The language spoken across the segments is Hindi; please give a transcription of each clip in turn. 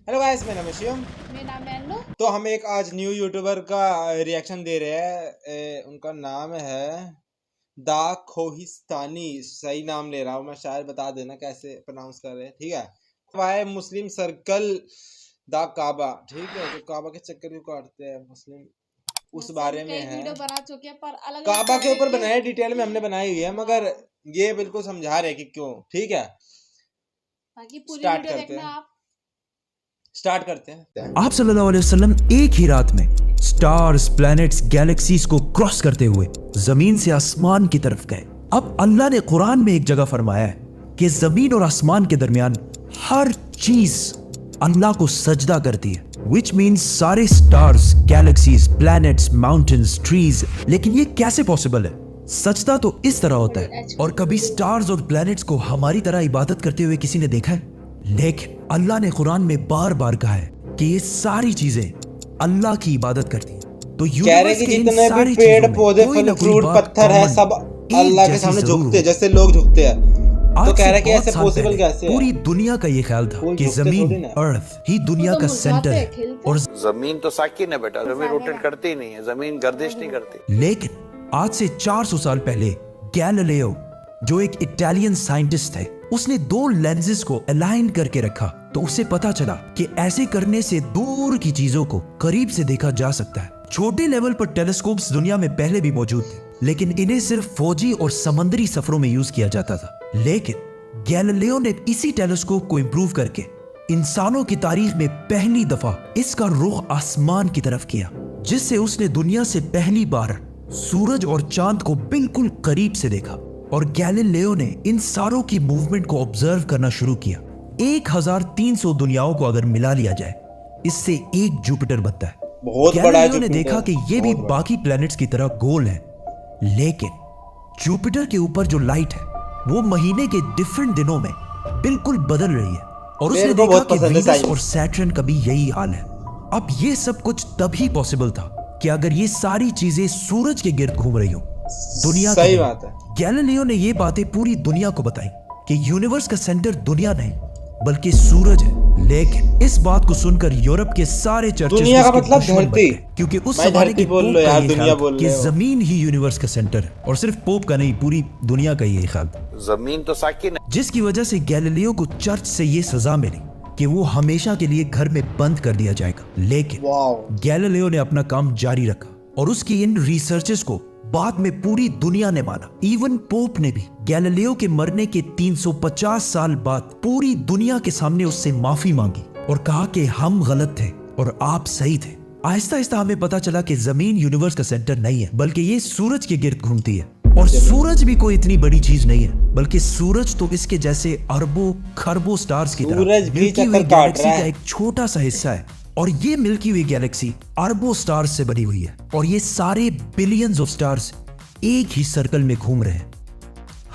हेलो गाइस, मेरा नाम है शिवम। मेरा नाम है अन्नू। तो हम एक आज न्यू यूट्यूबर का रिएक्शन दे रहे हैं। उनका नाम है दा खोहिस्तानी। सही नाम ले रहा हूँ मैं, शायद बता देना कैसे प्रोनाउंस कर रहे हैं, ठीक है। वाई मुस्लिम सर्कल दा काबा, ठीक है। जो काबा के चक्कर क्यों काटते हैं मुस्लिम, उस बारे में कई है। वीडियो बना चुके हैं पर अलग काबा के ऊपर बनाया, डिटेल में हमने बनाई हुई है, मगर ये बिल्कुल समझा रहे कि क्यों, ठीक है। बाकी पूरी स्टार्ट वीडियो करते देखना हैं। आप। स्टार्ट करते हैं। आप सल्लल्लाहु अलैहि वसल्लम एक ही रात में स्टार्स, प्लैनेट्स, गैलेक्सीज को क्रॉस करते हुए जमीन से आसमान की तरफ गए। अब अल्लाह ने कुरान में एक जगह फरमाया है कि जमीन और आसमान के दरमियान हर चीज अल्लाह को सजदा करती है, विच मीन्स सारे stars, galaxies, planets, mountains, trees. लेकिन ये कैसे पॉसिबल है? सजदा तो इस तरह होता है। और कभी स्टार्स और प्लैनेट्स को हमारी तरह इबादत करते हुए किसी ने देखा है? लेकिन अल्लाह ने कुरान में बार बार कहा है कि ये सारी चीजें अल्लाह की इबादत करती हैं। तो कह रहे कि जितने भी पेड़ पौधे, फल फ्रूट, पत्थर है, सब अल्लाह के सामने झुकते हैं, जैसे लोग झुकते हैं। तो कह रहे कि ऐसे पॉसिबल कैसे है? पूरी दुनिया का ये ख्याल था कि जमीन, अर्थ ही दुनिया का सेंटर है और जमीन तो साकिन है बेटा, जमीन रोटेट करती ही नहीं है, जमीन गर्दिश नहीं करती। लेकिन आज से 400 साल पहले गैलीलियो, जो एक इटालियन साइंटिस्ट थे, उसने दो लेंसेज को अलाइन करके रखा तो उसे पता चला कि ऐसे करने से दूर की चीजों को करीब से देखा जा सकता है। छोटे लेवल पर टेलीस्कोप्स दुनिया में पहले भी मौजूद थे, लेकिन इन्हें सिर्फ फौजी और समंदरी सफरों में यूज किया जाता था। लेकिन गैलीलियो ने इसी टेलीस्कोप को इंप्रूव करके इंसानों की तारीख में पहली दफा इसका रुख आसमान की तरफ किया, जिससे उसने दुनिया से पहली बार सूरज और चांद को बिल्कुल करीब से देखा। और गैलीलियो ने इन सारों की मूवमेंट को ऑब्जर्व करना शुरू किया। 1300 दुनियाओं को अगर मिला लिया जाए, इससे एक जुपिटर बनता है। बहुत बड़ा है। गैलीलियो ने देखा कि ये भी बाकी प्लैनेट्स की तरह गोल है, लेकिन जुपिटर के ऊपर जो लाइट है वो महीने के डिफरेंट दिनों में बिल्कुल बदल रही है। और उसने देखा कि वीनस और सैटर्न का भी यही हाल है। अब ये सब कुछ तभी पॉसिबल था कि अगर ये सारी चीजें सूरज के गिर्द घूम रही हो दुनिया। सही बात है। गैलीलियो ने ये बातें पूरी दुनिया को बताई कि यूनिवर्स का सेंटर दुनिया नहीं बल्कि सूरज है। लेकिन इस बात को सुनकर यूरोप के सारे चर्चेस दुनिया का मतलब धरती, क्योंकि उस जमाने के बोल लो यार, दुनिया बोल कि जमीन ही यूनिवर्स का सेंटर है। और सिर्फ पोप का नहीं, पूरी दुनिया का ये ख्याल, जमीन तो साकिन है। जिसकी वजह से गैलीलियो को चर्च से ये सजा मिली कि वो हमेशा के लिए घर में बंद कर दिया जाएगा। लेकिन गैलीलियो ने अपना काम जारी रखा और उसकी इन रिसर्चेस को बाद में पूरी दुनिया ने माना। इवन पोप ने भी गैलीलियो के मरने के 350 साल बाद पूरी दुनिया के सामने उससे माफी मांगी और कहा कि हम गलत थे और आप सही थे। आहिस्ता आहिस्ता हमें पता चला कि जमीन यूनिवर्स का सेंटर नहीं है बल्कि ये सूरज के गिर्द घूमती है। और सूरज भी कोई इतनी बड़ी चीज नहीं है, बल्कि सूरज तो इसके जैसे अरबों खरबों स्टार्स की तरह मिल्की वे गैलेक्सी का एक छोटा सा हिस्सा है। और ये मिल्की वे गैलेक्सी अरबों स्टार्स से बनी हुई है और ये सारे बिलियंस ऑफ स्टार्स एक ही सर्कल में घूम रहे हैं।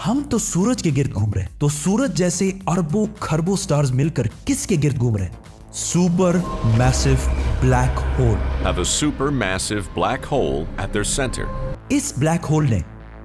हम तो सूरज के गिर्द घूम रहे हैं, तो सूरज जैसे अरबों खरबों स्टार्स मिलकर किसके गिर्द घूम रहे हैं? Super massive black hole. Have a supermassive black hole at their center. इस ब्लैक होल ने,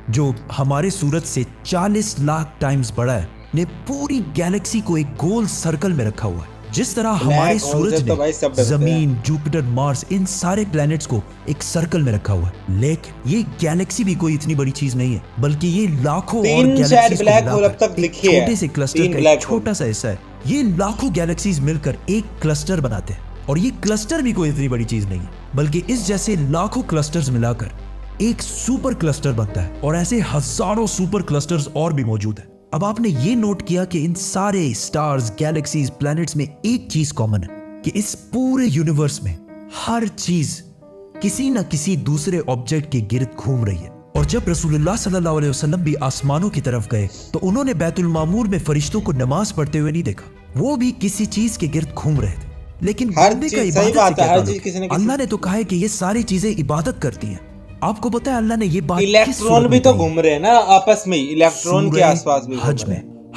जो हमारे सूरज से 40 लाख टाइम्स बड़ा है, ने पूरी गैलेक्सी को एक गोल सर्कल में रखा हुआ है। जिस तरह हमारे सूरज ने जमीन, जुपिटर, मार्स, इन सारे प्लैनेट्स को एक सर्कल में रखा हुआ है। लेकिन ये गैलेक्सी भी कोई इतनी बड़ी चीज नहीं है, बल्कि ये लाखों और गैलेक्सीज छोटे से क्लस्टर का एक छोटा सा हिस्सा है। ये लाखों गैलेक्सीज मिलकर एक क्लस्टर बनाते हैं और ये क्लस्टर भी कोई इतनी बड़ी चीज नहीं है, बल्कि इस जैसे लाखों क्लस्टर्स मिलाकर एक सुपर क्लस्टर बनता है। और ऐसे हजारों सुपर क्लस्टर्स और भी मौजूद है। अब आपने ये नोट किया कि इन सारे स्टार्स, गैलेक्सीज, प्लैनेट्स में एक चीज कॉमन है कि इस पूरे यूनिवर्स में हर चीज किसी न किसी दूसरे ऑब्जेक्ट के गिर्द घूम रही है। और जब रसूलुल्लाह सल्लल्लाहु अलैहि वसल्लम भी आसमानों की तरफ गए तो उन्होंने बैतुल मामूर में फरिश्तों को नमाज पढ़ते हुए नहीं देखा, वो भी किसी चीज के गिर्द घूम रहे थे। लेकिन बंदे का इबादत से क्या ताल्लुक? अल्लाह ने तो कहा है कि ये सारी चीजें इबादत करती हैं। आपको पता है अल्लाह ने ये बात इलेक्ट्रॉन भी तो घूम रहे हैं ना आपस में, इलेक्ट्रॉन के आसपास भी।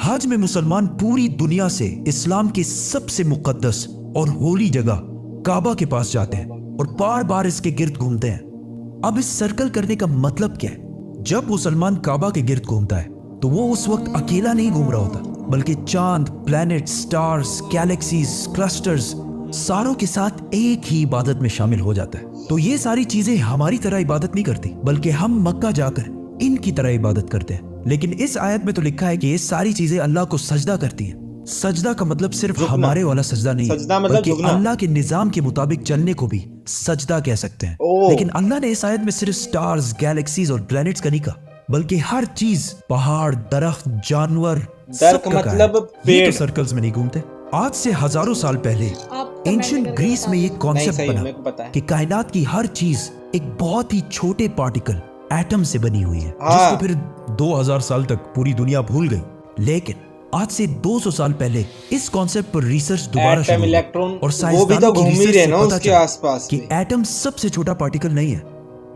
हज में मुसलमान पूरी दुनिया से इस्लाम की सबसे मुकद्दस और होली जगह काबा के पास जाते हैं और बार बार इसके गिर्द घूमते हैं। अब इस सर्कल करने का मतलब क्या है? जब मुसलमान काबा के गिर्द घूमता है तो वो उस वक्त अकेला नहीं घूम रहा होता, बल्कि चांद, प्लैनेट, स्टार्स, गैलेक्सीज, क्लस्टर्स सारों के साथ एक ही इबादत में शामिल हो जाता है। तो ये सारी चीजें हमारी तरह इबादत नहीं करती, बल्कि हम मक्का जाकर इनकी तरह इबादत करते हैं। लेकिन इस आयत में तो लिखा है कि ये सारी चीजें अल्लाह को सजदा करती हैं। सजदा का मतलब सिर्फ हमारे वाला सजदा नहीं, सजदा मतलब बल्कि झुकना। अल्लाह के निजाम के मुताबिक चलने को भी सजदा कह सकते हैं। लेकिन अल्लाह ने इस आयत में सिर्फ स्टार्स, गैलेक्सीज और प्लैनेट्स का नहीं कहा, बल्कि हर चीज, पहाड़, दरख्त, जानवर, सब का मतलब कहा है। ये तो सर्कल्स में नहीं घूमते। आज से हजारों साल पहले आप एंशिएंट करके ग्रीस में ये कॉन्सेप्ट नहीं, सही, मेरे को पता बना है। कि कायनात की हर चीज एक बहुत ही छोटे पार्टिकल एटम से बनी हुई है, हाँ। जिसको फिर 2000 साल तक पूरी दुनिया भूल गई। लेकिन आज से 200 साल पहले इस कॉन्सेप्ट पर रिसर्च दोबारा शुरू एटम, हुई इलेक्ट्रॉन, और वो भी तो साइंसदानों की घूम ही रिसर्च रहे से ना पता उसके चला आसपास कि में। एटम सबसे छोटा पार्टिकल नहीं है,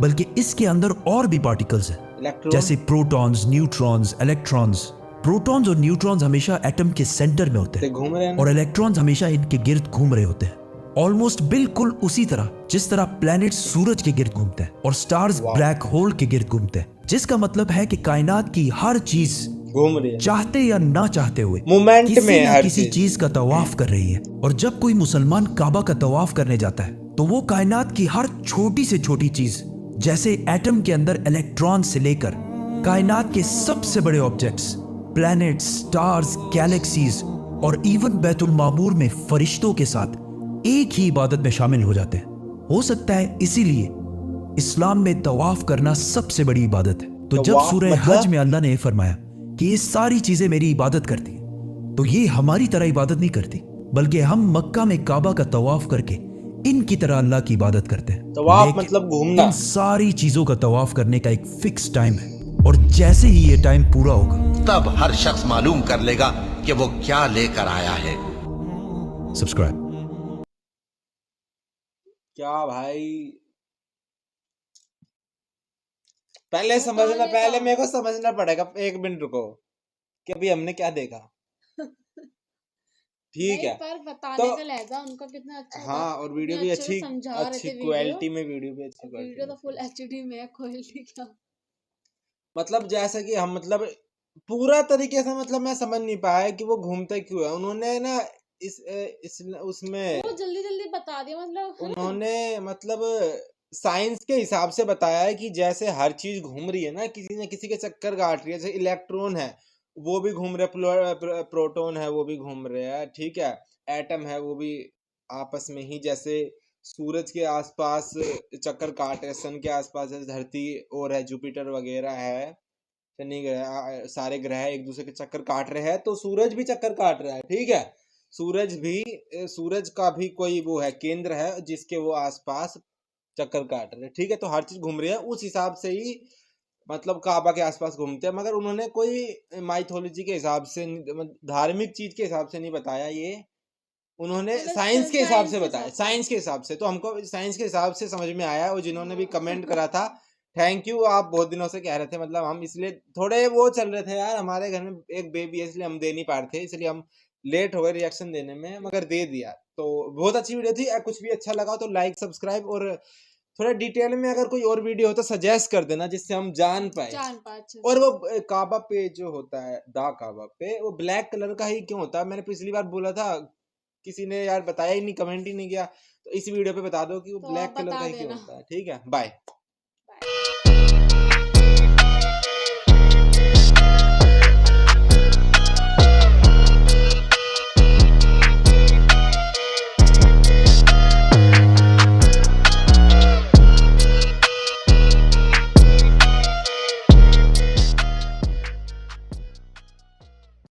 बल्कि इसके अंदर और भी पार्टिकल्स हैं, इलेक्ट्रॉन, जैसे प्रोटॉन्स, न्यूट्रॉन्स, इलेक्ट्रॉन्स। प्रोटॉन्स और न्यूट्रॉन्स हमेशा एटम के सेंटर में होते से हैं घूम रहे हैं और ना। इलेक्ट्रॉन्स हमेशा इनके गिर्द घूम रहे होते हैं, ऑलमोस्ट बिल्कुल उसी तरह जिस तरह प्लैनेट सूरज के गिर्द घूमते हैं और स्टार्स ब्लैक होल के गिर्द घूमते हैं। जिसका मतलब है कि कायनात की हर चीज घूम रही है चाहते या ना चाहते हुए मोमेंट किसी में, ना हर किसी चीज का तवाफ कर रही है। और जब कोई मुसलमान काबा का तवाफ करने जाता है तो वो कायनात की हर छोटी से छोटी चीज, जैसे एटम के अंदर इलेक्ट्रॉन से लेकर कायनात के सबसे बड़े ऑब्जेक्ट्स, प्लैनेट्स, स्टार्स, गैलेक्सीज और इवन बैतुल मामूर में फरिश्तों के साथ एक ही इबादत में शामिल हो जाते हैं। हो सकता है इसीलिए इस्लाम में तवाफ करना सबसे बड़ी इबादत है। तो जब तवाफ सूरह मतलब? हज में अल्लाह ने फरमाया कि ये सारी चीजें मेरी इबादत करती हैं, तो ये हमारी तरह इबादत नहीं करती, बल्कि हम मक्का में काबा का तवाफ करके इनकी तरह अल्लाह की इबादत करते हैं। तवाफ लेकिन मतलब घूमना। इन सारी चीजों का तवाफ करने का एक फिक्स टाइम है, और जैसे ही ये टाइम पूरा होगा तब हर शख्स मालूम कर लेगा कि वो क्या लेकर आया है। सब्सक्राइब। क्या भाई, पहले समझना, पहले मेरे को समझना पड़ेगा। 1 मिनट रुको कि अभी हमने क्या देखा। ठीक नहीं, है, पर बताने तो का लहजा उनका कितना अच्छा था। हाँ, और वीडियो कितने भी अच्छे से अच्छी समझा रहे अच्छी थे क्वालिटी में, वीडियो भी अच्छी वीडियो क्वालिटी तो फुल एचडी में है, क्वालिटी क्या। मतलब जैसा कि हम, मतलब पूरा तरीके से, मतलब मैं समझ नहीं पाया कि वो घूमते क्यों है। उन्होंने ना इस उसमें वो जल्दी जल्दी बता दिया, मतलब है ना? उन्होंने मतलब साइंस के हिसाब से बताया है कि जैसे हर चीज घूम रही है ना, किसी न किसी के चक्कर काट रही है। जैसे इलेक्ट्रॉन है वो भी घूम रहे, प्रोटॉन है वो भी घूम रहे हैं, ठीक है, एटम है वो भी आपस में ही, जैसे सूरज के आसपास चक्कर काट रहे, सन के आसपास जैसे धरती और है, जुपिटर वगैरह है, शनि ग्रह, सारे ग्रह एक दूसरे के चक्कर काट रहे हैं, तो सूरज भी चक्कर काट रहा है, ठीक है। सूरज का भी कोई वो है, केंद्र है जिसके वो आसपास चक्कर काट रहे हैं, ठीक है। तो हर चीज घूम रही है, उस हिसाब से ही मतलब काबा के आसपास घूमते हैं। मगर उन्होंने कोई माइथोलॉजी के हिसाब से, धार्मिक चीज के हिसाब से नहीं बताया ये, उन्होंने मतलब साइंस के हिसाब से के बताया, हिसाब से। साइंस के हिसाब से। तो हमको साइंस के हिसाब से समझ में आया। और जिन्होंने भी कमेंट करा था, थैंक यू। आप बहुत दिनों से कह रहे थे, मतलब हम इसलिए थोड़े वो चल रहे थे यार, हमारे घर में एक बेबी है, इसलिए हम दे नहीं पा रहे थे, इसलिए हम लेट हो गए रिएक्शन देने में, मगर दे दिया। तो बहुत अच्छी वीडियो थी। कुछ भी अच्छा लगा तो लाइक, सब्सक्राइब, और थोड़ा डिटेल में अगर कोई और वीडियो हो तो सजेस्ट कर देना, जिससे हम जान पाए। जान पाँच। और वो काबा पे जो होता है, दा काबा पे, वो ब्लैक कलर का ही क्यों होता है? मैंने पिछली बार बोला था, किसी ने यार बताया ही नहीं, कमेंट ही नहीं किया। तो इस वीडियो पे बता दो कि वो तो ब्लैक आप कलर बता का ही क्यों देना। होता है। ठीक है, बाय।